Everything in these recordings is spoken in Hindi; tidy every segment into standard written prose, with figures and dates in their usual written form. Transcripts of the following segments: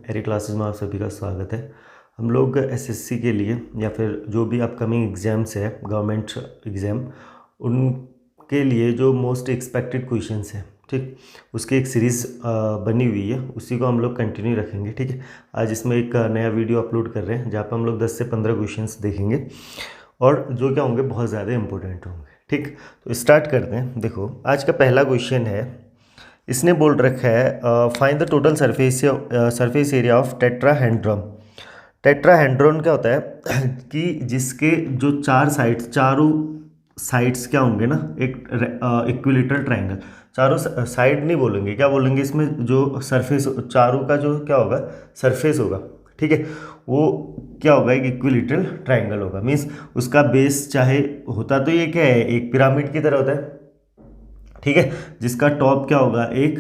मेरी क्लासेस में आप सभी का स्वागत है। हम लोग एसएससी के लिए या फिर जो भी अपकमिंग एग्ज़ाम्स है गवर्नमेंट एग्ज़ाम, उनके लिए जो मोस्ट एक्सपेक्टेड क्वेश्चंस हैं, ठीक, उसकी एक सीरीज़ बनी हुई है, उसी को हम लोग कंटिन्यू रखेंगे। ठीक है, आज इसमें एक नया वीडियो अपलोड कर रहे हैं जहाँ पर हम लोग 10 से 15 क्वेश्चंस देखेंगे और जो क्या होंगे बहुत ज़्यादा इंपॉर्टेंट होंगे। ठीक, तो स्टार्ट करते हैं। देखो, आज का पहला क्वेश्चन है, इसने बोल रखा है find the total surface area of tetrahedron. Tetrahedron क्या होता है कि जिसके जो चारों साइड्स क्या होंगे ना, एक इक्विलेटरल ट्रायंगल। चारों साइड नहीं बोलेंगे, क्या बोलेंगे इसमें, जो सरफेस चारों का जो क्या होगा सरफेस होगा, ठीक है, वो क्या होगा, एक इक्विलेटरल ट्रायंगल होगा। मीन्स उसका बेस चाहे होता तो ये क्या है, एक पिरामिड की तरह होता है, ठीक है, जिसका टॉप क्या होगा, एक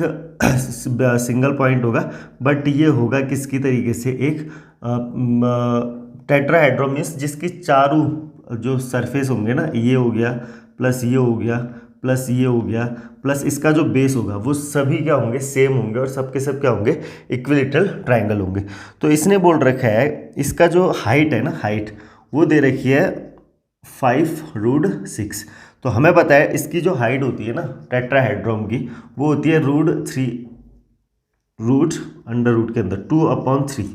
सिंगल पॉइंट होगा, बट ये होगा किसकी तरीके से, एक टेट्राहेड्रॉन मीन्स जिसकी चारों जो सरफेस होंगे ना, ये हो गया प्लस ये हो गया प्लस ये हो गया प्लस इसका जो बेस होगा, वो सभी क्या होंगे, सेम होंगे और सबके सब क्या होंगे, इक्विलेटरल ट्रायंगल होंगे। तो इसने बोल रखा है इसका जो हाइट है ना, हाइट वो दे रखी है 5√6। तो हमें पता है इसकी जो हाइट होती है ना टेट्राहेड्रॉन की, वो होती है रूट अंडर रूट के अंदर 2/3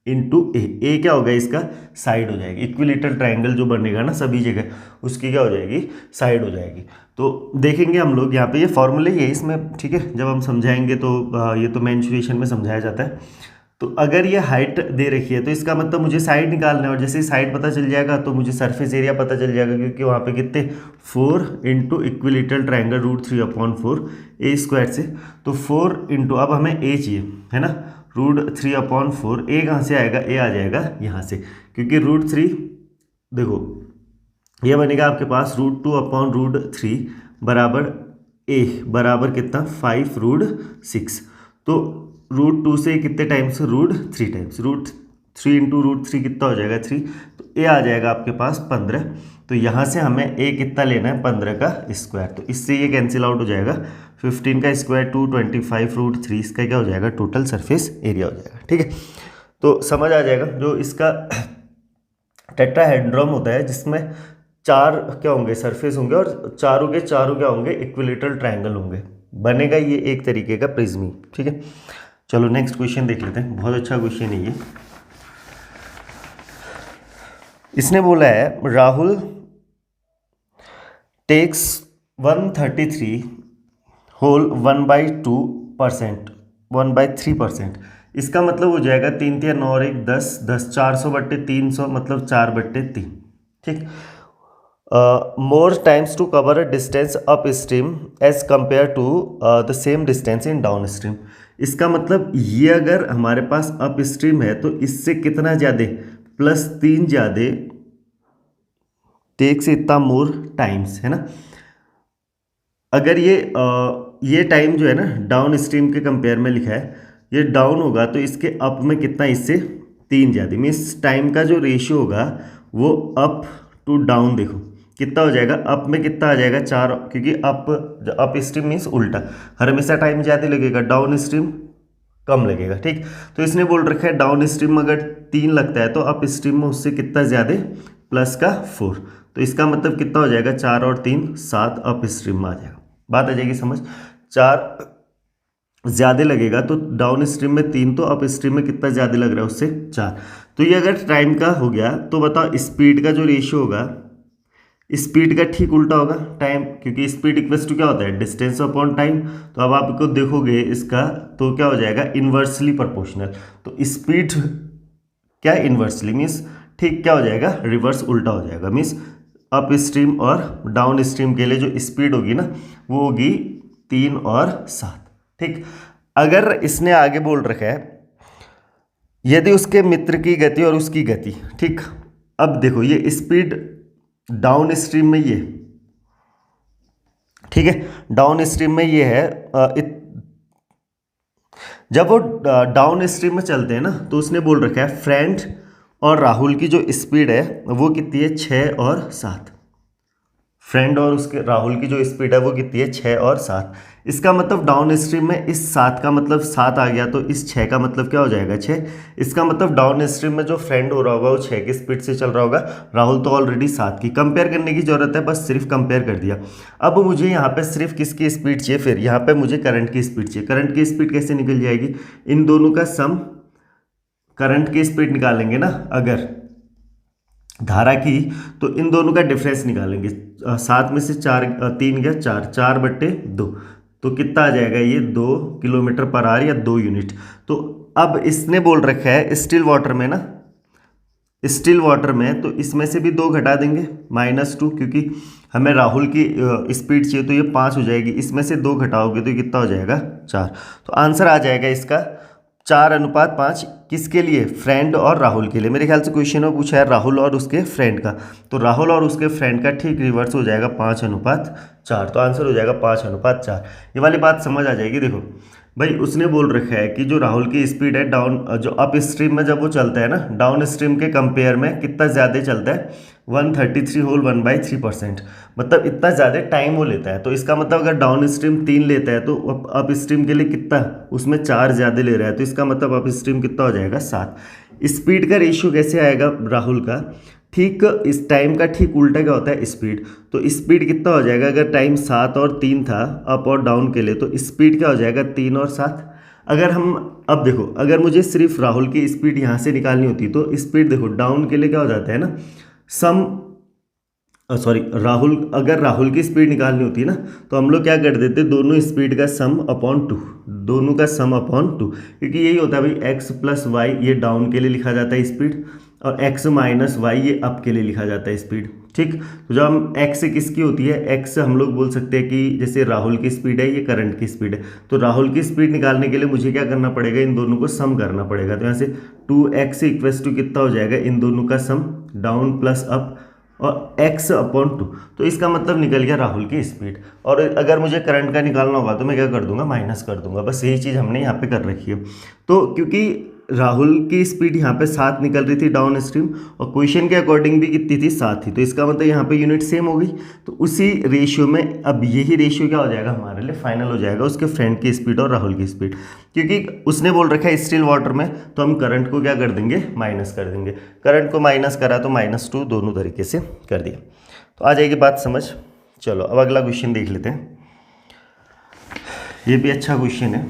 इंटू ए क्या होगा, इसका साइड हो जाएगी। इक्विलेटरल ट्रायंगल जो बनेगा ना सभी जगह, उसकी क्या हो जाएगी, साइड हो जाएगी। तो देखेंगे हम लोग यहाँ पे ये फॉर्मूले ही है इसमें, ठीक है, जब हम समझाएंगे तो ये तो मेंसुरेशन में समझाया जाता है। तो अगर ये हाइट दे रखी है तो इसका मतलब मुझे साइड निकालना है, और जैसे ही साइड पता चल जाएगा तो मुझे सरफेस एरिया पता चल जाएगा, क्योंकि वहाँ पे कितने 4 इंटू इक्विलेटरल ट्रायंगल √3/4 ए स्क्वायर से, तो 4 इंटू, अब हमें ए चाहिए है ना, √3/4, ए कहाँ से आएगा, ए आ जाएगा यहाँ से, क्योंकि √3 देखो ये बनेगा आपके पास √2/√3 बराबर ए बराबर कितना 5√6। तो √2 से कितने टाइम्स, √3 टाइम्स, √3 इंटू √3 कितना हो जाएगा 3, तो ए आ जाएगा आपके पास 15। तो यहाँ से हमें ए कितना लेना है, 15 का स्क्वायर, तो इससे ये कैंसिल आउट हो जाएगा, 15 का स्क्वायर 225√3, इसका क्या हो जाएगा, टोटल सरफेस एरिया हो जाएगा। ठीक है, तो समझ आ जाएगा। जो इसका टेट्राहेड्रॉन होता है जिसमें चार क्या होंगे, सरफेस होंगे, और चारों के चारों क्या होंगे, इक्विलेटरल ट्रायंगल होंगे, बनेगा ये एक तरीके का प्रिज्मी। ठीक है, चलो नेक्स्ट क्वेश्चन देख लेते हैं, बहुत अच्छा क्वेश्चन है ये। इसने बोला है राहुल टेक्स 133 होल 1/3%। इसका मतलब हो जाएगा 3 3 9 और 1 10 10 400/300 मतलब 4/3। ठीक, more times to cover a distance upstream as compared to the same distance in downstream। इसका मतलब ये अगर हमारे पास अपस्ट्रीम है तो इससे कितना ज़्यादा, +3 ज़्यादा, टेक से इतना मोर टाइम्स है ना। अगर ये टाइम जो है ना डाउन स्ट्रीम के कंपेयर में लिखा है, ये डाउन होगा तो इसके अप में कितना, इससे 3 ज़्यादा, मीन्स टाइम का जो रेशियो होगा वो अप टू डाउन, देखो कितना हो जाएगा, अप में कितना आ जाएगा 4, क्योंकि अप स्ट्रीम मीन्स उल्टा, हर हमेशा टाइम ज़्यादा लगेगा, डाउन स्ट्रीम कम लगेगा। ठीक, तो इसने बोल रखा है डाउन स्ट्रीम अगर 3 लगता है तो अप स्ट्रीम में उससे कितना ज़्यादा, +4, तो इसका मतलब कितना हो जाएगा, 4 और 3 7 अप स्ट्रीम में आ जाएगा। बात आ जाएगी समझ, 4 ज़्यादा लगेगा तो डाउन स्ट्रीम में 3, तो अप स्ट्रीम में कितना ज़्यादा लग रहा है, उससे 4। तो ये अगर टाइम का हो गया तो बताओ स्पीड का जो रेशियो होगा, स्पीड का ठीक उल्टा होगा टाइम, क्योंकि स्पीड इक्वल्स टू क्या होता है, डिस्टेंस अपॉन टाइम। तो अब आपको देखोगे इसका तो क्या हो जाएगा, इन्वर्सली प्रोपोर्शनल। तो स्पीड क्या, इन्वर्सली मीन्स ठीक क्या हो जाएगा, रिवर्स उल्टा हो जाएगा, मीन्स अप स्ट्रीम और डाउन स्ट्रीम के लिए जो स्पीड होगी ना वो होगी 3 और 7। ठीक, अगर इसने आगे बोल रखा है यदि उसके मित्र की गति और उसकी गति, ठीक, अब देखो ये स्पीड डाउन स्ट्रीम में ये, ठीक है, डाउन स्ट्रीम में ये है, जब वो डाउन स्ट्रीम में चलते हैं ना तो उसने बोल रखा है फ्रेंड और राहुल की जो स्पीड है वो कितनी है, 6 और 7। फ्रेंड और उसके राहुल की जो स्पीड है वो कितनी है 6 और 7। इसका मतलब डाउन स्ट्रीम में इस 7 का मतलब 7 आ गया, तो इस 6 का मतलब क्या हो जाएगा 6। इसका मतलब डाउन स्ट्रीम में जो फ्रेंड हो रहा होगा वो 6 की स्पीड से चल रहा होगा, राहुल तो ऑलरेडी 7 की। कंपेयर करने की जरूरत है, बस सिर्फ कंपेयर कर दिया। अब मुझे यहाँ पे सिर्फ किसकी स्पीड चाहिए, फिर यहाँ पे मुझे करंट की स्पीड चाहिए। करंट की स्पीड कैसे निकल जाएगी, इन दोनों का सम, करंट की स्पीड निकालेंगे ना अगर धारा की, तो इन दोनों का डिफरेंस निकालेंगे। 7 में से 4 3 गया 4, 4/2, तो कितना आ जाएगा ये 2 किलोमीटर पर आवर या 2 यूनिट। तो अब इसने बोल रखा है स्टिल वाटर में ना, स्टिल वाटर में, तो इसमें से भी 2 घटा देंगे -2, क्योंकि हमें राहुल की स्पीड चाहिए, तो ये 5 हो जाएगी। इसमें से 2 घटाओगे तो कितना हो जाएगा 4। तो आंसर आ जाएगा इसका 4:5। किसके लिए, फ्रेंड और राहुल के लिए। मेरे ख्याल से क्वेश्चन में पूछा है राहुल और उसके फ्रेंड का, तो राहुल और उसके फ्रेंड का ठीक रिवर्स हो जाएगा 5:4। तो आंसर हो जाएगा 5:4। ये वाली बात समझ आ जाएगी। देखो भाई, उसने बोल रखा है कि जो राहुल की स्पीड है डाउन, जो अप स्ट्रीम में जब वो चलता है ना, डाउन स्ट्रीम के कंपेयर में कितना ज़्यादा चलता है, 133 होल 1/3%, मतलब इतना ज़्यादा टाइम वो लेता है। तो इसका मतलब अगर डाउन स्ट्रीम 3 लेता है, तो अप स्ट्रीम के लिए कितना, उसमें 4 ज़्यादा ले रहा है, तो इसका मतलब अप स्ट्रीम कितना हो जाएगा 7। स्पीड का रेशियो कैसे आएगा राहुल का, ठीक इस टाइम का ठीक उल्टा क्या होता है स्पीड। तो स्पीड कितना हो जाएगा, अगर टाइम 7 और 3 था अप और डाउन के लिए, तो स्पीड क्या हो जाएगा 3 और 7। अगर हम, अब देखो, अगर मुझे सिर्फ राहुल की स्पीड यहाँ से निकालनी होती, तो स्पीड देखो डाउन के लिए क्या हो जाता है ना, सम, सॉरी, अगर राहुल की स्पीड निकालनी होती है ना, तो हम लोग क्या कर देते, दोनों स्पीड का सम अपॉन 2, दोनों का सम अपॉन 2, क्योंकि यही होता है भाई, x + y ये डाउन के लिए लिखा जाता है स्पीड, और x - y ये अप के लिए लिखा जाता है स्पीड। ठीक, तो जब हम x किसकी होती है, x हम लोग बोल सकते हैं कि जैसे राहुल की स्पीड है, ये करंट की स्पीड है, तो राहुल की स्पीड निकालने के लिए मुझे क्या करना पड़ेगा, इन दोनों को सम करना पड़ेगा। तो यहाँ से 2x = कितना हो जाएगा, इन दोनों का सम, डाउन प्लस अप, और x/2, तो इसका मतलब निकल गया राहुल की स्पीड। और अगर मुझे करंट का निकालना होगा तो मैं क्या कर दूंगा, माइनस कर दूंगा। बस यही चीज़ हमने यहाँ पे कर रखी है। तो क्योंकि राहुल की स्पीड यहाँ पे 7 निकल रही थी डाउन स्ट्रीम, और क्वेश्चन के अकॉर्डिंग भी कितनी थी 7 थी, तो इसका मतलब यहाँ पे यूनिट सेम हो गई। तो उसी रेशियो में अब यही रेशियो क्या हो जाएगा हमारे लिए फाइनल हो जाएगा, उसके फ्रेंड की स्पीड और राहुल की स्पीड। क्योंकि उसने बोल रखा है स्टिल वाटर में, तो हम करंट को क्या कर देंगे, माइनस कर देंगे। करंट को माइनस करा तो -2 दोनों तरीके से कर दिया। तो आ जाएगी बात समझ। चलो अब अगला क्वेश्चन देख लेते हैं। ये भी अच्छा क्वेश्चन है।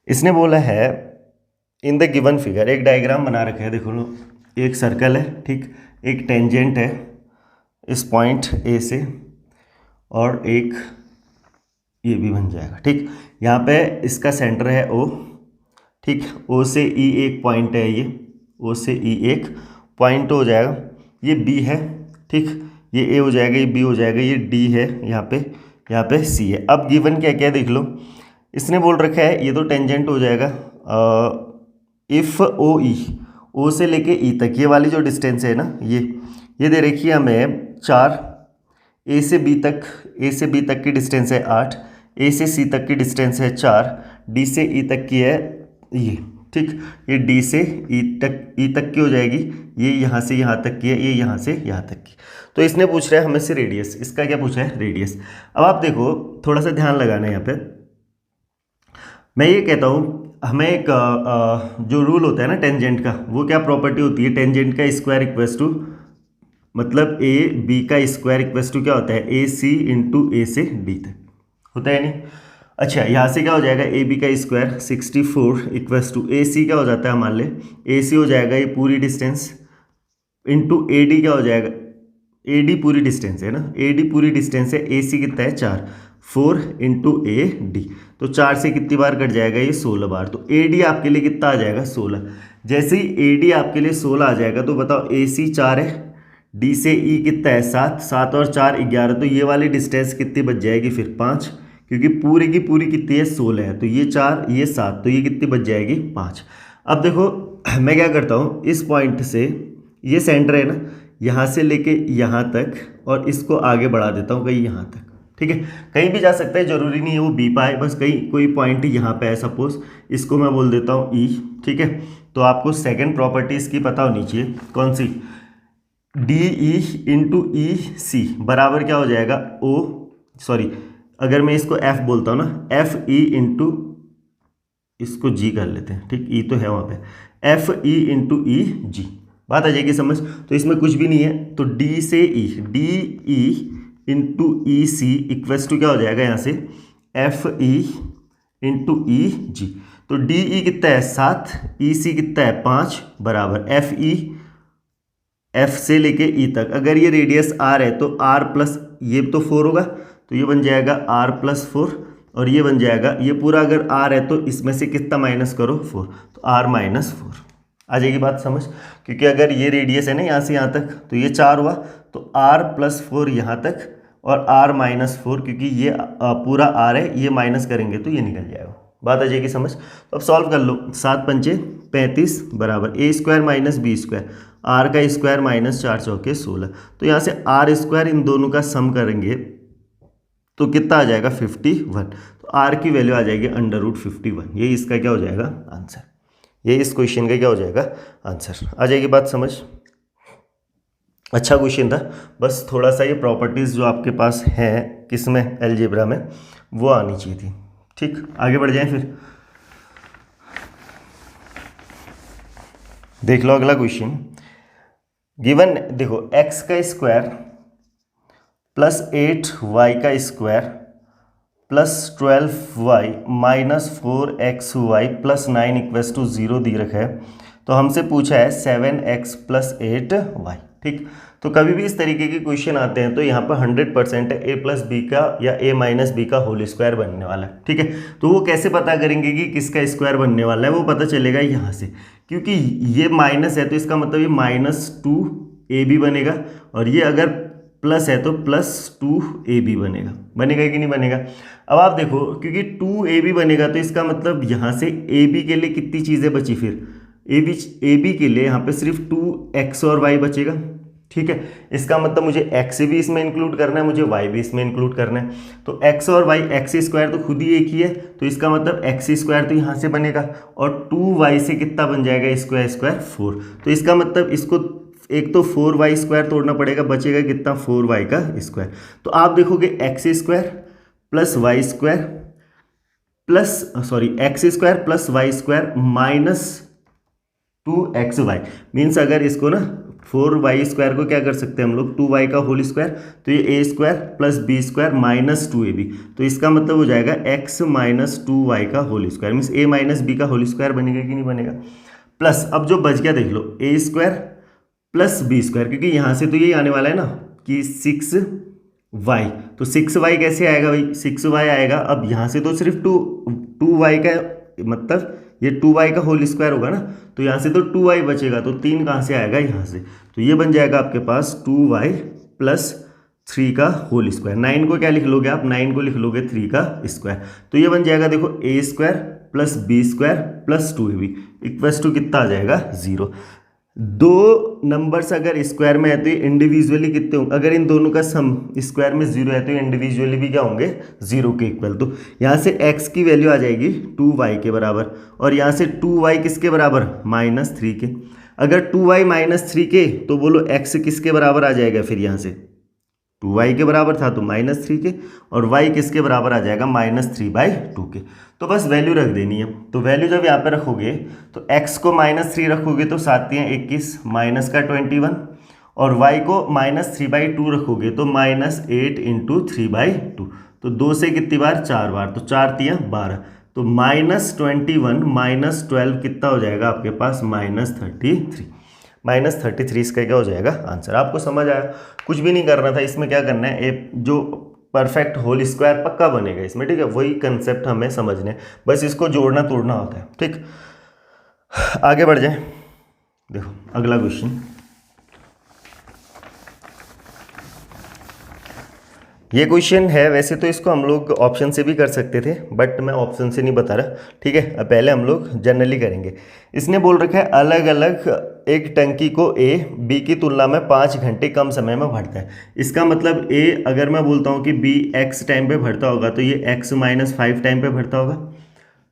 इसने बोला है इन द गिवन फिगर, एक डायग्राम बना रखा है, देखो लो, एक सर्कल है, ठीक, एक टेंजेंट है इस पॉइंट ए से, और एक ये भी बन जाएगा। ठीक, यहाँ पे इसका सेंटर है O, ठीक, O से E एक पॉइंट है, ये O से E एक पॉइंट हो जाएगा, ये B है, ठीक, ये A हो जाएगा, ये B हो जाएगा, ये D है, यहाँ पे C है। अब गिवन क्या क्या देख लो, इसने बोल रखा है ये तो टेंजेंट हो जाएगा, इफ़ O से लेके E तक ये वाली जो डिस्टेंस है ना, ये दे रखी है हमें 4, A से B तक की डिस्टेंस है 8, A से C तक की डिस्टेंस है 4, D से E तक की है ये, ठीक, ये D से E तक की हो जाएगी, ये यहाँ से यहाँ तक की है, ये यहाँ से यहाँ तक की। तो इसने पूछ रहा है हमें से रेडियस, इसका क्या पूछा है, रेडियस। अब आप देखो, थोड़ा सा ध्यान लगाना है यहाँ पे। मैं ये कहता हूँ, हमें एक जो रूल होता है ना टेंजेंट का, वो क्या प्रॉपर्टी होती है, टेंजेंट का स्क्वायर इक्वल्स टू, मतलब ए बी का स्क्वायर इक्वल्स टू क्या होता है, ए सी इंटू ए से डी तक, होता है नहीं। अच्छा, यहाँ से क्या हो जाएगा, ए बी का स्क्वायर 64 इक्वल्स टू ए सी क्या हो जाता है, मान ले ए सी हो जाएगा ये पूरी डिस्टेंस, इंटू ए डी क्या हो जाएगा, ए डी पूरी डिस्टेंस है ना, ए डी पूरी डिस्टेंस है, ए सी कितना है 4, 4 इंटू ए डी, तो 4 से कितनी बार कट जाएगा ये 16 बार। तो ए डी आपके लिए कितना आ जाएगा 16। जैसे ही ए डी आपके लिए 16 आ जाएगा, तो बताओ ए सी 4 है, डी से ई कितना है 7, 7 और 4 11, तो ये वाली डिस्टेंस कितनी बच जाएगी फिर 5, क्योंकि पूरी की पूरी कितनी है 16 है, तो ये 4 ये 7, तो ये कितनी बच जाएगी 5। अब देखो मैं क्या करता हूँ, इस पॉइंट से ये सेंटर है ना, यहाँ से लेके यहाँ तक, और इसको आगे बढ़ा देता हूँ कहीं यहाँ तक, ठीक है, कहीं भी जा सकता है, जरूरी नहीं है वो बी पाए, बस कहीं कोई पॉइंट यहाँ पे है, सपोज इसको मैं बोल देता हूँ ई, ठीक है, तो आपको सेकंड प्रॉपर्टी इसकी पता होनी चाहिए, कौन सी, डी ई इंटू ई सी बराबर क्या हो जाएगा, अगर मैं इसको एफ बोलता हूँ ना, एफ ई इंटू, इसको जी कर लेते हैं, ठीक, ई तो है वहाँ पे, एफ ई इंटू ई जी, बात आ जाएगी समझ। तो इसमें कुछ भी नहीं है, तो डी से E, D E into E C equals to क्या हो जाएगा यहाँ से, एफ ई इंटू ई जी। तो डी ई कितना है 7, ई सी कितना है 5, बराबर एफ ई, एफ से लेके ई तक, अगर ये रेडियस आर है तो आर प्लस, ये तो 4 होगा, तो ये बन जाएगा आर प्लस 4, और ये बन जाएगा, ये पूरा अगर आर है तो इसमें से कितना माइनस करो 4, तो आर माइनस 4 आ जाएगी बात समझ। क्योंकि अगर ये रेडियस है ना यहाँ से यहाँ तक, तो ये 4 हुआ, तो आर प्लस 4 यहाँ तक और आर माइनस 4, क्योंकि ये पूरा आर है, ये माइनस करेंगे तो ये निकल जाएगा, बात आ जाएगी समझ। तो अब सॉल्व कर लो, 7 पंचे 35 बराबर A square minus B square, R का स्क्वायर माइनस 4 चौके 16, तो यहाँ से आर स्क्वायर इन दोनों का सम करेंगे तो कितना आ जाएगा 51, तो आर की वैल्यू आ जाएगी √51, ये इसका क्या हो जाएगा आंसर, ये इस क्वेश्चन का क्या हो जाएगा आंसर, आ जाएगी बात समझ। अच्छा क्वेश्चन था, बस थोड़ा सा ये प्रॉपर्टीज़ जो आपके पास है किसमें, अलजेब्रा में, वो आनी चाहिए थी, ठीक। आगे बढ़ जाएं फिर, देख लो अगला क्वेश्चन। गिवन देखो x का स्क्वायर प्लस 8y का square plus 12y minus 4xy plus 9 equals to 0 दी रखा है। तो हमसे पूछा है 7x प्लस 8y, ठीक। तो कभी भी इस तरीके के क्वेश्चन आते हैं तो यहाँ पर 100% a प्लस बी का या a माइनस बी का होल स्क्वायर बनने वाला है, ठीक है। तो वो कैसे पता करेंगे कि किसका स्क्वायर बनने वाला है, वो पता चलेगा यहाँ से, क्योंकि ये माइनस है तो इसका मतलब ये -2ab बनेगा, और ये अगर प्लस है तो +2ab बनेगा, बनेगा कि नहीं बनेगा। अब आप देखो, क्योंकि 2ab बनेगा तो इसका मतलब यहाँ से ab के लिए कितनी चीज़ें बची, फिर ab के लिए यहाँ पे सिर्फ 2x और y बचेगा, ठीक है। इसका मतलब मुझे x भी इसमें इंक्लूड करना है, मुझे y भी इसमें इंक्लूड करना है। तो x और y, x स्क्वायर तो खुद ही एक ही है, तो इसका मतलब x स्क्वायर तो यहाँ से बनेगा, और 2y से कितना बन जाएगा स्क्वायर 4। तो इसका मतलब इसको एक तो 4y स्क्वायर तोड़ना पड़ेगा, बचेगा कितना 4y का स्क्वायर। तो आप देखोगे x square plus y square x square plus y square minus 2xy, means अगर इसको ना 4y स्क्वायर को क्या कर सकते हैं हम लोग, 2y का होल स्क्वायर, तो ये a square plus b square minus 2ab, तो इसका मतलब हो जाएगा x माइनस 2y का whole square, means a minus b का होल स्क्वायर बनेगा कि नहीं बनेगा। प्लस अब जो बच गया देख लो, a square plus b square, क्योंकि यहाँ से तो यही आने वाला है ना कि 6y, तो 6y कैसे आएगा भाई, 6y आएगा। अब यहाँ से तो सिर्फ 2y का मतलब ये 2y का होल स्क्वायर होगा ना, तो यहाँ से तो 2y बचेगा, तो 3 कहाँ से आएगा यहाँ से, तो ये बन जाएगा आपके पास 2y प्लस 3 का होल स्क्वायर। 9 को क्या लिख लोगे आप, 9 को लिख लोगे 3 का स्क्वायर, तो ये बन जाएगा देखो a square plus b square plus 2ab equals to कितना आ जाएगा 0। दो नंबर्स अगर स्क्वायर में है तो ये इंडिविजुअली कितने होंगे, अगर इन दोनों का सम स्क्वायर में 0 है तो इंडिविजुअली भी क्या होंगे 0 के इक्वल। तो यहाँ से x की वैल्यू आ जाएगी 2y के बराबर, और यहाँ से 2y किसके बराबर -3 के। अगर 2y -3 के तो बोलो x किसके बराबर आ जाएगा, फिर यहाँ से 2y के बराबर था तो -3 के, और y किसके बराबर आ जाएगा -3/2 के। तो बस वैल्यू रख देनी है। तो वैल्यू जब यहाँ पे रखोगे तो x को -3 रखोगे तो 7 × 21 माइनस का 21, और y को -3/2 रखोगे तो -8 × 3/2, तो 2 से कितनी बार 4 बार, तो 4 × 3 12, तो -21 -12 कितना हो जाएगा आपके पास -33 इसका क्या हो जाएगा आंसर। आपको समझ आया, कुछ भी नहीं करना था इसमें, क्या करना है जो परफेक्ट होल स्क्वायर पक्का बनेगा इसमें, ठीक है, वही कंसेप्ट हमें समझने, बस इसको जोड़ना तोड़ना होता है, ठीक। आगे बढ़ जाए, देखो अगला क्वेश्चन, ये क्वेश्चन है, वैसे तो इसको हम लोग ऑप्शन से भी कर सकते थे, बट मैं ऑप्शन से नहीं बता रहा, ठीक है। अब पहले हम लोग जनरली करेंगे। इसने बोल रखा है अलग अलग एक टंकी को A B की तुलना में 5 घंटे कम समय में भरता है। इसका मतलब A अगर मैं बोलता हूँ कि B x टाइम पे भरता होगा तो ये x -5 टाइम पे भरता होगा।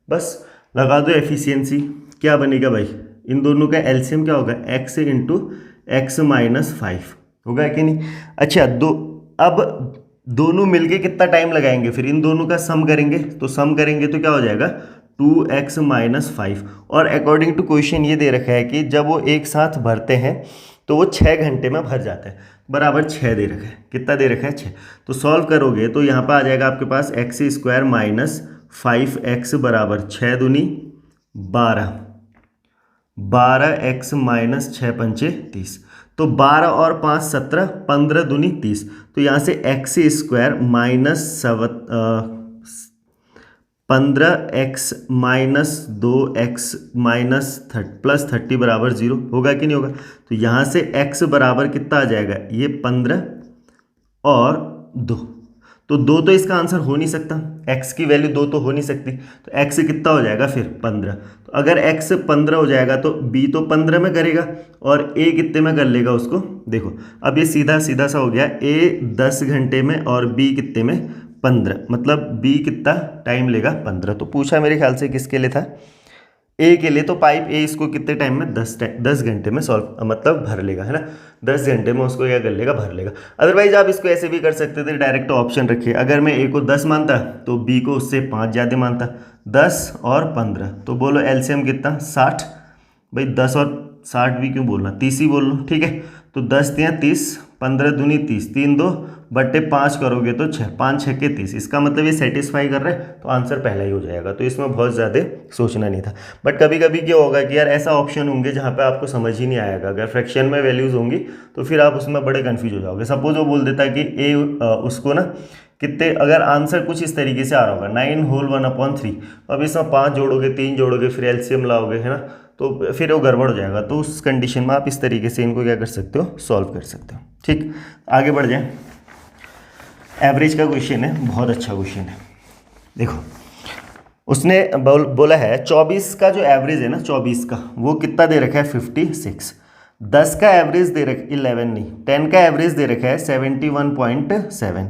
बस लगा दो एफिशिएंसी, क्या बनेगा भाई, इन दोनों का एलसीएम क्या होगा, x इंटू एक्स माइनस 5 होगा कि नहीं। अच्छा अब दोनों मिलके कितना टाइम लगाएंगे, फिर इन दोनों का सम करेंगे, तो सम करेंगे तो क्या हो जाएगा 2x माइनस 5। और अकॉर्डिंग टू क्वेश्चन ये दे रखा है कि जब वो एक साथ भरते हैं तो वो 6 घंटे में भर जाता है, बराबर 6 दे रखा है, कितना दे रखा है 6। तो सॉल्व करोगे तो यहाँ पर आ जाएगा आपके पास एक्स स्क्वायर माइनस 5x बराबर 6 दूनी 12, 12x माइनस 6 पंचे 30, तो 12 और 5 17, 15 दूनी 30, तो यहाँ से x square minus 15x minus 2x minus plus 30 बराबर 0 होगा कि नहीं होगा। तो यहाँ से x बराबर कितना आ जाएगा, ये 15 और 2, तो 2 तो इसका आंसर हो नहीं सकता, x की वैल्यू 2 तो हो नहीं सकती, तो x कितना हो जाएगा फिर 15। तो अगर x 15 हो जाएगा तो b तो 15 में करेगा और a कितने में कर लेगा उसको, देखो अब ये सीधा सीधा सा हो गया, a 10 घंटे में और b कितने में 15, मतलब b कितना टाइम लेगा 15। तो पूछा मेरे ख्याल से किसके लिए था, ए के लिए, तो पाइप ए इसको कितने टाइम में 10 घंटे में सॉल्व मतलब भर लेगा, है ना, 10 घंटे में उसको क्या कर लेगा, भर लेगा। अदरवाइज आप इसको ऐसे भी कर सकते थे, डायरेक्ट ऑप्शन रखिए, अगर मैं ए को 10 मानता तो बी को उससे 5 ज़्यादा मानता, 10 और 15, तो बोलो एलसीएम कितना 60, भाई 10 और 60 भी क्यों बोलना, 30 ही बोल लो, ठीक है। तो 10 तियाँ 30, 15 दूनी 30, 3 2 बट्टे 5 करोगे तो 6, 5 6 के 30, इसका मतलब ये सेटिस्फाई कर रहे हैं, तो आंसर पहला ही हो जाएगा। तो इसमें बहुत ज़्यादा सोचना नहीं था। बट कभी कभी क्या होगा कि यार ऐसा ऑप्शन होंगे जहाँ पे आपको समझ ही नहीं आएगा, अगर फ्रैक्शन में वैल्यूज़ होंगी तो फिर आप उसमें बड़े कन्फ्यूज हो जाओगे। सपोज वो बोल देता है कि ए उसको ना कितने, अगर आंसर कुछ इस तरीके से आ रहा होगा 9 होल 1/3, तो अब इसमें 5 जोड़ोगे 3 जोड़ोगे फिर एलसीएम लाओगे, है ना, तो फिर वो गड़बड़ हो जाएगा। तो उस कंडीशन में आप इस तरीके से इनको क्या कर सकते हो, सॉल्व कर सकते हो। ठीक, आगे बढ़ जाए। एवरेज का क्वेश्चन है, बहुत अच्छा क्वेश्चन है। देखो उसने बोला है 24 का जो एवरेज है ना, 24 का वो कितना दे रखा है 56, 10 का एवरेज दे रखा 11 नहीं, 10 का एवरेज दे रखा है 71.7,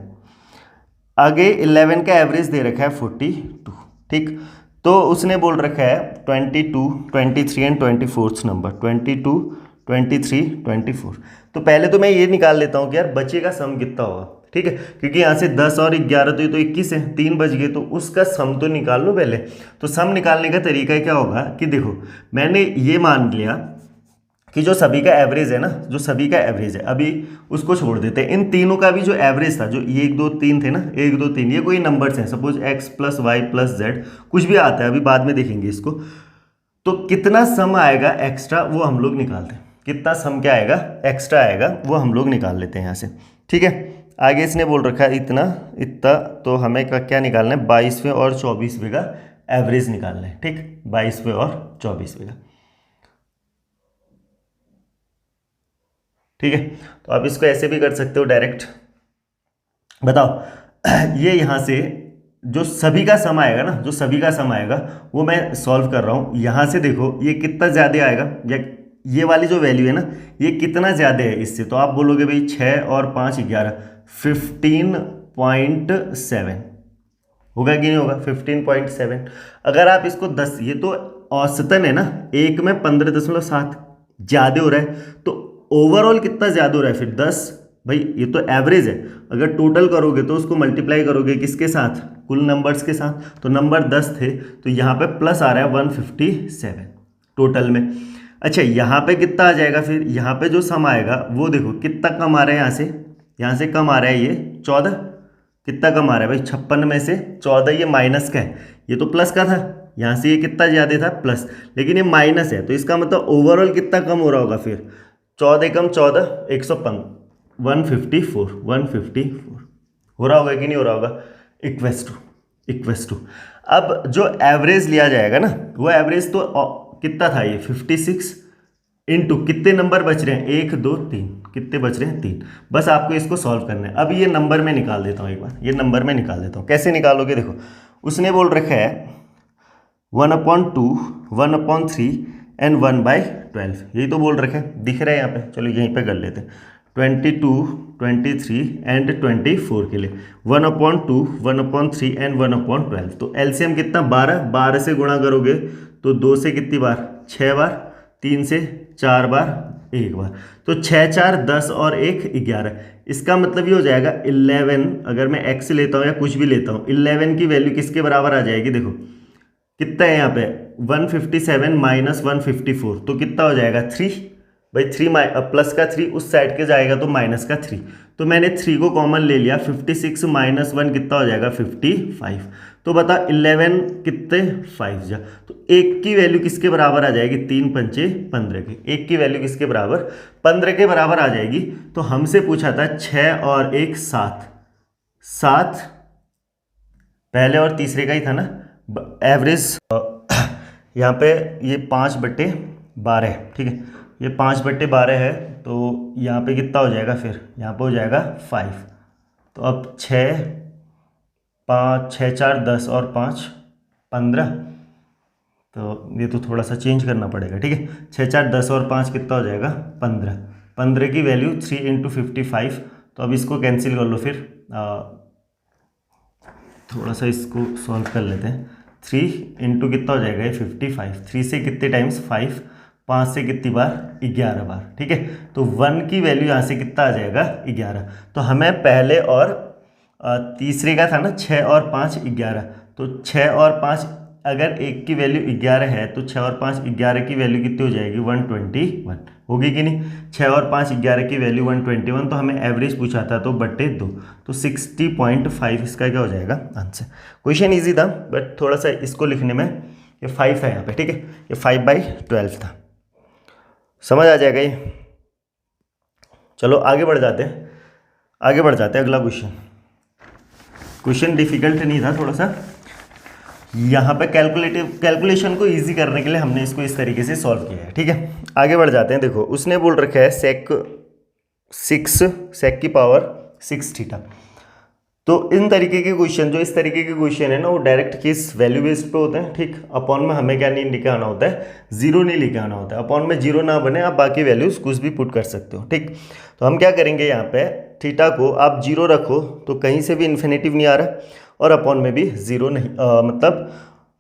आगे 11 का एवरेज दे रखा है 42। ठीक, तो उसने बोल रखा है 22, 23 एंड 24 नंबर, 22, 23, 24। तो पहले तो मैं ये निकाल लेता हूँ कि यार बचेगा सम कितना होगा, ठीक है, क्योंकि यहाँ से 10 और 11 तो ये तो 21 है, 3 बच गए, तो उसका सम तो निकाल लो पहले। तो सम निकालने का तरीका क्या होगा कि देखो मैंने ये मान लिया कि जो सभी का एवरेज है ना, जो सभी का एवरेज है, अभी उसको छोड़ देते हैं, इन तीनों का भी जो एवरेज था, जो ये 1 2 3 थे ना, 1 2 3 ये कोई नंबर्स हैं, suppose x plus y plus z कुछ भी आता है, अभी बाद में देखेंगे इसको। तो कितना सम आएगा एक्स्ट्रा वो हम लोग निकालते हैं, कितना सम क्या आएगा एक्स्ट्रा आएगा वो हम लोग निकाल लेते हैं यहाँ से। ठीक है, आगे इसने बोल रखा है इतना इतना, तो हमें क्या निकालना है 22वें और 24वें का एवरेज निकालना है। ठीक, 22वें और 24वें का। ठीक है, तो आप इसको ऐसे भी कर सकते हो डायरेक्ट। बताओ ये यहाँ से जो सभी का सम आएगा ना, जो सभी का सम आएगा वो मैं सॉल्व कर रहा हूँ। यहाँ से देखो ये कितना ज़्यादा आएगा, या ये वाली जो वैल्यू है ना ये कितना ज़्यादा है इससे, तो आप बोलोगे भाई 6 और 5 11, 15.7 होगा कि नहीं होगा, 15.7। अगर आप इसको 10, ये तो औसतन है ना, एक में 15.7 ज़्यादा हो रहा है, तो ओवरऑल कितना ज़्यादा हो रहा है फिर 10, भाई ये तो एवरेज है, अगर टोटल करोगे तो उसको मल्टीप्लाई करोगे किसके साथ, कुल नंबर्स के साथ, तो नंबर 10 थे, तो यहाँ पे प्लस आ रहा है 157 टोटल में। अच्छा यहाँ पे कितना आ जाएगा फिर, यहाँ पे जो सम आएगा वो देखो कितना कम आ रहा है, यहाँ से कम आ रहा है ये 14, कितना कम आ रहा है भाई 56 में से 14, ये माइनस का है, ये तो प्लस का था, यहाँ से ये कितना ज़्यादा था प्लस, लेकिन ये माइनस है, तो इसका मतलब ओवरऑल कितना कम हो रहा होगा फिर, 14 कम 14 154 हो रहा होगा कि नहीं हो रहा होगा, इक्वेस टू। अब जो एवरेज लिया जाएगा ना वो एवरेज तो कितना था ये 56 इंटू कितने नंबर बच रहे हैं 1 2 3, कितने बच रहे हैं 3, बस आपको इसको सॉल्व करना है। अब ये नंबर में निकाल देता हूँ, एक बार ये नंबर में निकाल देता हूँ। कैसे निकालोगे, देखो उसने बोल रखा है 1/2, 1/3 एंड 1/12, यही तो बोल रखे हैं, दिख रहा है यहाँ पे, चलो यहीं पे कर लेते हैं। 22, 23 एंड 24 के लिए 1/2, 1/3 एंड 1/12, तो एलसीएम कितना 12, 12 से गुणा करोगे तो 2 से कितनी बार 6 बार, 3 से 4 बार, एक बार, तो 6 4 10 और 1 11। इसका मतलब ये हो जाएगा 11, अगर मैं x लेता हूँ या कुछ भी लेता हूँ, 11 की वैल्यू किसके बराबर आ जाएगी, देखो कितना है यहाँ पे 157 माइनस 154, तो कितना हो जाएगा 3। भाई 3 प्लस का 3 उस साइड के जाएगा तो माइनस का 3, तो मैंने 3 को कॉमन ले लिया, 56 माइनस 1 कितना हो जाएगा 55। तो बता 11 कितने 5 जा, तो एक की वैल्यू किसके बराबर आ जाएगी, 3 पंचे 15 के, एक की वैल्यू किसके बराबर 15 के बराबर आ जाएगी। तो हमसे पूछा था 6 और 1 7, 7 पहले और तीसरे का ही था ना, एवरेज यहाँ पे ये 5/12, ठीक है, ये 5/12 है, तो यहाँ पे कितना हो जाएगा, फिर यहाँ पे हो जाएगा 5। तो अब 6 5 6 4 10 और 5 15, तो ये तो थोड़ा सा चेंज करना पड़ेगा, ठीक है, 6 4 10 और 5 कितना हो जाएगा 15, 15 की वैल्यू 3 × 55। तो अब इसको कैंसिल कर लो, फिर थोड़ा सा इसको सॉल्व कर लेते हैं। 3 × कितना हो जाएगा ये 55, 3 से कितने टाइम्स 5, 5 से कितनी बार 11 बार, ठीक है, तो 1 की वैल्यू यहाँ से कितना आ जाएगा 11। तो हमें पहले और तीसरे का था ना 6 और 5 11, तो 6 और 5 अगर एक की वैल्यू 11 है तो 6 और 5 11 की वैल्यू कितनी हो जाएगी 121, होगी कि नहीं, 6 और 5 11 की वैल्यू 121, तो हमें एवरेज पूछा था तो बटे 2, तो 60.5 इसका क्या हो जाएगा आंसर। क्वेश्चन इजी था बट थोड़ा सा इसको लिखने में ये 5 था यहाँ पे, ठीक है, ये 5/12 था, समझ आ जाएगा ये। चलो आगे बढ़ जाते हैं, अगला क्वेश्चन डिफिकल्ट नहीं था थोड़ा सा, यहाँ पे कैलकुलेशन को इजी करने के लिए हमने इसको इस तरीके से सॉल्व किया है, ठीक है। आगे बढ़ जाते हैं। देखो उसने बोल रखा है सेक की पावर 6 थीटा। तो इन तरीके के क्वेश्चन, जो इस तरीके के क्वेश्चन है ना, वो डायरेक्ट किस वैल्यू बेस्ड पे होते हैं, ठीक। अपॉन में हमें क्या नहीं लेके आना होता है, जीरो नहीं लेके आना होता है। अपॉन में जीरो ना बने, आप बाकी वैल्यूज कुछ भी पुट कर सकते हो, ठीक। तो हम क्या करेंगे, यहाँ पे थीटा को आप जीरो रखो तो कहीं से भी इन्फिनेटिव नहीं आ रहा और अपॉन में भी जीरो नहीं, मतलब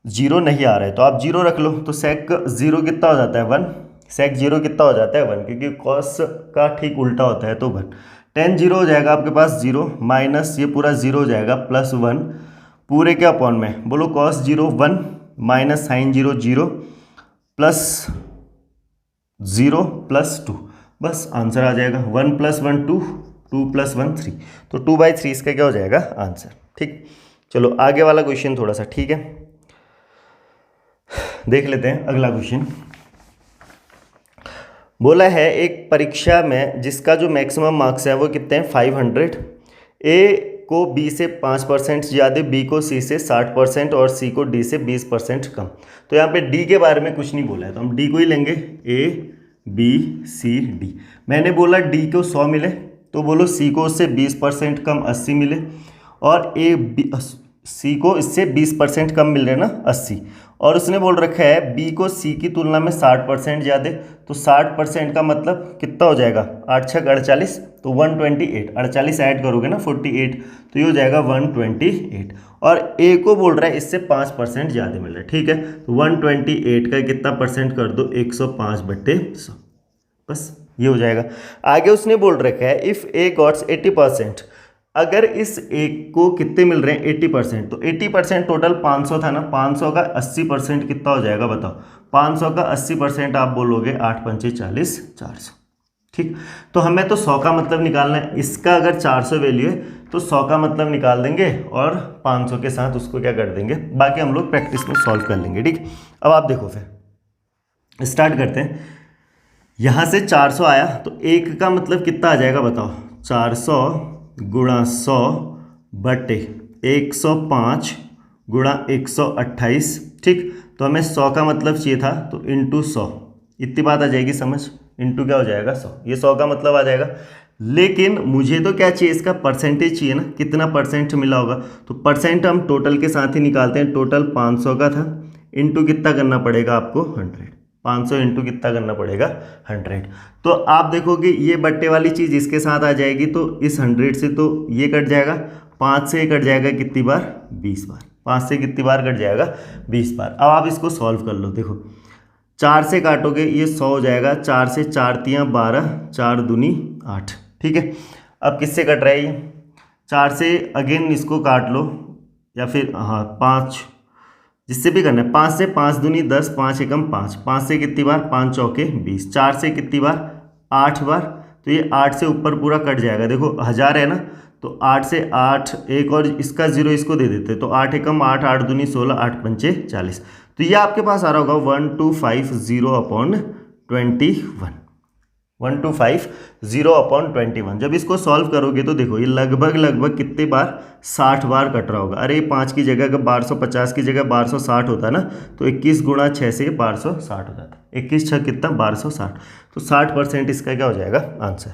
जीरो नहीं आ रहा है, तो आप जीरो रख लो। तो सेक जीरो कितना हो जाता है 1, सेक जीरो कितना हो जाता है 1, क्योंकि कॉस का ठीक उल्टा होता है तो 1। टेन जीरो हो जाएगा आपके पास जीरो, माइनस ये पूरा जीरो हो जाएगा प्लस 1 पूरे के अपॉन में, बोलो cos zero 1 minus sine zero 0 plus 0 plus 2, बस आंसर आ जाएगा 1 + 1 2, 2 + 1 3, तो 2/3 इसका क्या हो जाएगा आंसर, ठीक। चलो आगे वाला क्वेश्चन थोड़ा सा ठीक है, देख लेते हैं अगला क्वेश्चन। बोला है एक परीक्षा में जिसका जो मैक्सिमम मार्क्स है वो कितने हैं 500, ए को बी से 5% ज़्यादा, बी को सी से 60% और सी को डी से 20% कम। तो यहाँ पे डी के बारे में कुछ नहीं बोला है तो हम डी को ही लेंगे, ए बी सी डी। मैंने बोला डी को 100 मिले तो बोलो सी को उससे 20% कम 80 मिले, और सी को इससे 20% कम मिल रहे हैं ना 80, और उसने बोल रखा है बी को सी की तुलना में 60% ज़्यादा, तो 60% का मतलब कितना हो जाएगा 8 6 48, तो 128, 48 ऐड करोगे ना 48, तो ये हो जाएगा 128। और ए को बोल रहा है इससे 5% ज़्यादा मिल रहा है, ठीक है, तो 128 का कितना परसेंट कर दो 105/100, बस ये हो जाएगा। आगे उसने बोल रखा है इफ़ ए गॉट्स 80%, अगर इस एक को कितने मिल रहे हैं 80%, तो 80% टोटल 500 था ना, 500 का 80% कितना हो जाएगा बताओ, 500 का 80% आप बोलोगे 8 पंचे 40 400, ठीक। तो हमें तो 100 का मतलब निकालना है, इसका अगर 400 वैल्यू है तो 100 का मतलब निकाल देंगे और 500 के साथ उसको क्या कर देंगे, बाकी हम लोग प्रैक्टिस में सॉल्व कर लेंगे, ठीक। अब आप देखो फिर स्टार्ट करते हैं। यहाँ से 400 आया तो एक का मतलब कितना आ जाएगा बताओ, 400 गुणा 100 बटे 105 गुणा 128, ठीक। तो हमें 100 का मतलब चाहिए था तो इंटू 100, इतनी बात आ जाएगी समझ, इंटू क्या हो जाएगा 100, ये 100 का मतलब आ जाएगा। लेकिन मुझे तो क्या चाहिए, इसका परसेंटेज चाहिए ना, कितना परसेंट मिला होगा, तो परसेंट हम टोटल के साथ ही निकालते हैं। टोटल 500 का था, इंटू कितना करना पड़ेगा आपको 100, 500 इंटू कितना करना पड़ेगा 100। तो आप देखोगे ये बट्टे वाली चीज़ इसके साथ आ जाएगी, तो इस 100 से तो ये कट जाएगा, 5 से कट जाएगा कितनी बार 20 बार, 5 से कितनी बार कट जाएगा 20 बार। अब आप इसको सॉल्व कर लो, देखो 4 से काटोगे ये 100 हो जाएगा, 4 से 4 तियाँ 12, 4 दूनी 8। ठीक है, अब किससे कट रहा है ये? 4 से अगेन इसको काट लो, या फिर हाँ 5, जिससे भी करना है। 5 से 5 दूनी 10, 5 एकम 5, 5 से कितनी बार? 5 चौके 20, 4 से कितनी बार? 8 बार। तो ये 8 से ऊपर पूरा कट जाएगा, देखो 1000 है ना, तो 8 से 8, एक और इसका 0 इसको दे देते, तो 8 एकम 8, 8 दूनी 16, 8 पंचे 40। तो ये आपके पास आ रहा होगा 1250/21, 1250/21। जब इसको सॉल्व करोगे तो देखो ये लगभग कितने बार? 60 बार कट रहा होगा। अरे 5 की जगह अगर 1250 की जगह 1260 होता ना, तो 21 गुणा 6 से 1260 हो जाता। 21 6 कितना? 1260। तो 60% इसका क्या हो जाएगा? आंसर।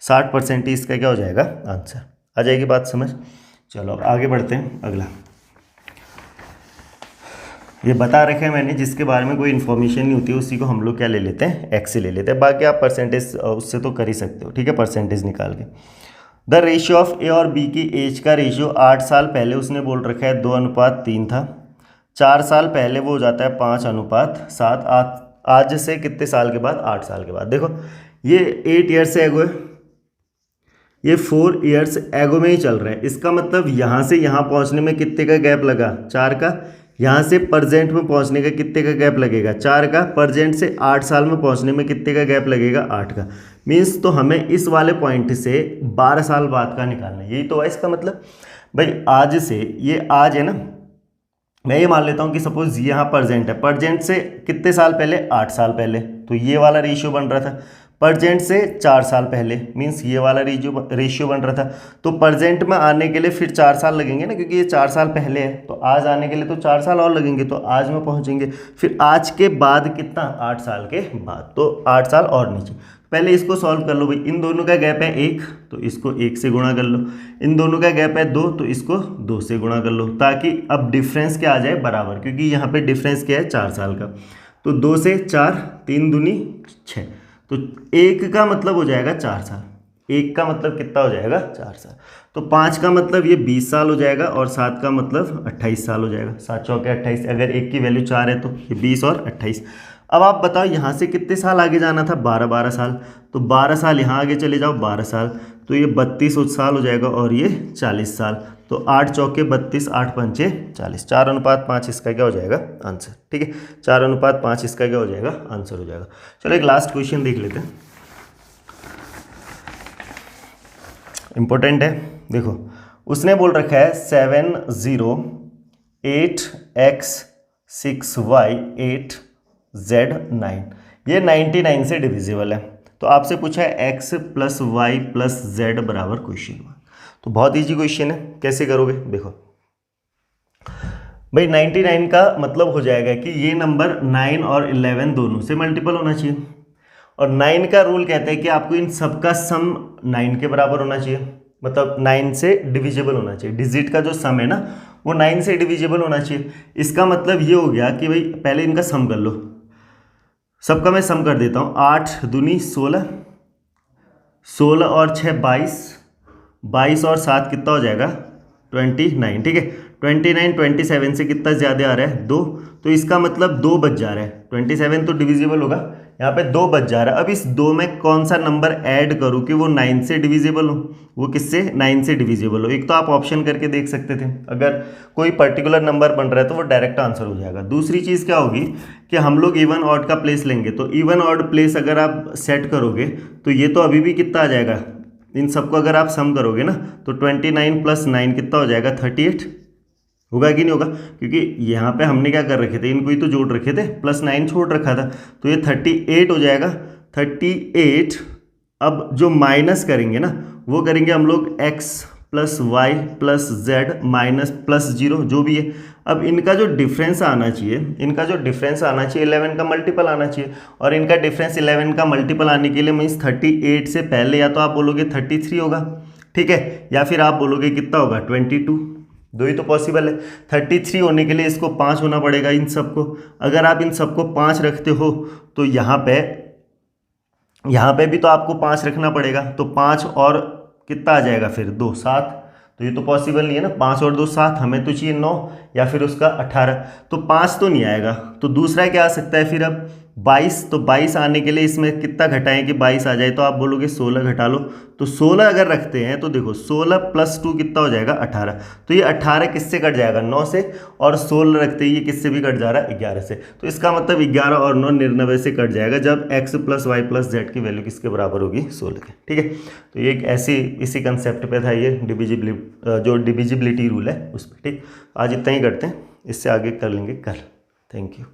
60% ही इसका क्या हो जाएगा? आंसर। आ जाएगी बात समझ? चलो अब आगे बढ़ते हैं। अगला ये बता रखे हैं मैंने, जिसके बारे में कोई इन्फॉर्मेशन नहीं होती है उसी को हम लोग क्या ले लेते हैं? एक्स ले लेते हैं। बाकी आप परसेंटेज उससे तो कर ही सकते हो, ठीक है, परसेंटेज निकाल के। द रेशियो ऑफ ए और बी की एज का रेशियो 8 साल पहले उसने बोल रखा है 2:3 था, 4 साल पहले वो हो जाता है 5:7। आज से कितने साल के बाद? 8 साल के बाद। देखो ये 8 ईयर्स एगो है, ये 4 ईयर्स एगो में ही चल रहा है। इसका मतलब यहाँ से यहाँ पहुँचने में कितने का गैप लगा? 4 का। यहाँ से प्रजेंट में पहुँचने का कितने का गैप लगेगा? 4 का। प्रजेंट से 8 साल में पहुँचने में कितने का गैप लगेगा? 8 का। मीन्स तो हमें इस वाले पॉइंट से 12 साल बाद का निकालना है, यही तो है इसका मतलब। भाई आज से, ये आज है ना, मैं ये मान लेता हूँ कि सपोज यहाँ प्रजेंट है, प्रजेंट से कितने साल पहले? 8 साल पहले, तो ये वाला रेशियो बन रहा था। प्रजेंट से 4 साल पहले, मीन्स ये वाला रेशियो बन रहा था। तो प्रजेंट में आने के लिए फिर 4 साल लगेंगे ना, क्योंकि ये 4 साल पहले है, तो आज आने के लिए तो 4 साल और लगेंगे, तो आज में पहुंचेंगे। फिर आज के बाद कितना? 8 साल के बाद, तो 8 साल और नीचे। पहले इसको सॉल्व कर लो भाई। इन दोनों का गैप है 1, तो इसको 1 से गुणा कर लो। इन दोनों का गैप है 2, तो इसको 2 से गुणा कर लो, ताकि अब डिफरेंस क्या आ जाए? बराबर, क्योंकि यहाँ पे डिफरेंस क्या है? 4 साल का। तो 2 से 4, 3 दूनी 6, तो 1 का मतलब हो जाएगा 4 साल। 1 का मतलब कितना हो जाएगा? 4 साल। तो 5 का मतलब ये 20 साल हो जाएगा, और 7 का मतलब 28 साल हो जाएगा। 7 चौके 28, अगर 1 की वैल्यू 4 है तो ये 20 और 28। अब आप बताओ यहाँ से कितने साल आगे जाना था? 12 साल। तो 12 साल यहाँ आगे चले जाओ, 12 साल, तो ये 32 साल हो जाएगा, और ये 40 साल। तो 8 चौके 32, 8 पंचे 40, 4:5 इसका क्या हो जाएगा? आंसर। ठीक है, 4:5 इसका क्या हो जाएगा? आंसर हो जाएगा। चलो एक लास्ट क्वेश्चन देख लेते हैं, इंपॉर्टेंट है। देखो उसने बोल रखा है 708x6y8z9, ये 99 से डिविजिबल है। तो आपसे पूछा है x + y + z बराबर क्वेश्चन मार्क। तो बहुत ईजी क्वेश्चन है, कैसे करोगे? देखो भाई 99 का मतलब हो जाएगा कि ये नंबर 9 और 11 दोनों से मल्टीपल होना चाहिए, और 9 का रूल कहता है कि आपको इन सब का सम 9 के बराबर होना चाहिए, मतलब 9 से डिविजिबल होना चाहिए। डिजिट का जो सम है ना, वो 9 से डिविजिबल होना चाहिए। इसका मतलब ये हो गया कि भाई पहले इनका सम कर लो। सबका मैं सम कर देता हूँ। 8 दूनी 16, 16 और 6 22, 22 और 7 कितना हो जाएगा? 29। ठीक है, 29 27 से कितना ज़्यादा आ रहा है? 2, तो इसका मतलब 2 बच जा रहा है। 27 तो डिविजिबल होगा, यहाँ पे 2 बच जा रहा है। अब इस 2 में कौन सा नंबर ऐड करूँ कि वो 9 से डिविजिबल हो? वो किससे? 9 से डिविजिबल हो। एक तो आप ऑप्शन करके देख सकते थे, अगर कोई पर्टिकुलर नंबर बन रहा है तो वो डायरेक्ट आंसर हो जाएगा। दूसरी चीज़ क्या होगी कि हम लोग इवन ऑड का प्लेस लेंगे, तो इवन ऑड प्लेस अगर आप सेट करोगे तो ये तो अभी भी कितना आ जाएगा? इन सबको अगर आप सम करोगे ना, तो 29 + 9 कितना हो जाएगा? 38 होगा कि नहीं होगा? क्योंकि यहाँ पे हमने क्या कर रखे थे? इनको ही तो जोड़ रखे थे, +9 छोड़ रखा था, तो ये 38 हो जाएगा। 38 अब जो माइनस करेंगे ना, वो करेंगे हम लोग x + y + z -+0 जो भी है। अब इनका जो डिफरेंस आना चाहिए, 11 का मल्टीपल आना चाहिए, और इनका डिफरेंस 11 का मल्टीपल आने के लिए मीन्स 38 से पहले या तो आप बोलोगे 33 होगा, ठीक है, या फिर आप बोलोगे कितना होगा? 22। दो ही तो पॉसिबल है। 33 होने के लिए इसको 5 होना पड़ेगा इन सबको। अगर आप इन सबको 5 रखते हो तो यहाँ पे भी तो आपको 5 रखना पड़ेगा, तो 5 और कितना आ जाएगा फिर? 2 7। तो ये तो पॉसिबल नहीं है ना, 5 और 2 7, हमें तो चाहिए 9 या फिर उसका 18, तो 5 तो नहीं आएगा। तो दूसरा क्या आ सकता है फिर? अब 22, तो 22 आने के लिए इसमें कितना घटाएं कि 22 आ जाए, तो आप बोलोगे 16 घटा लो। तो 16 अगर रखते हैं तो देखो 16 + 2 कितना हो जाएगा 18। तो ये 18 किससे कट जाएगा 9 से, और 16 रखते ही ये किससे भी कट जा रहा है 11 से। तो इसका मतलब 11 और 9 99 से कट जाएगा जब x + y + z की वैल्यू किसके बराबर होगी 16 के। ठीक है, तो ये एक ऐसी इसी कंसेप्ट पे था ये जो डिविजिबिलिटी रूल है उस पर। ठीक, आज इतना ही करते हैं, इससे आगे कर लेंगे कल। Thank you.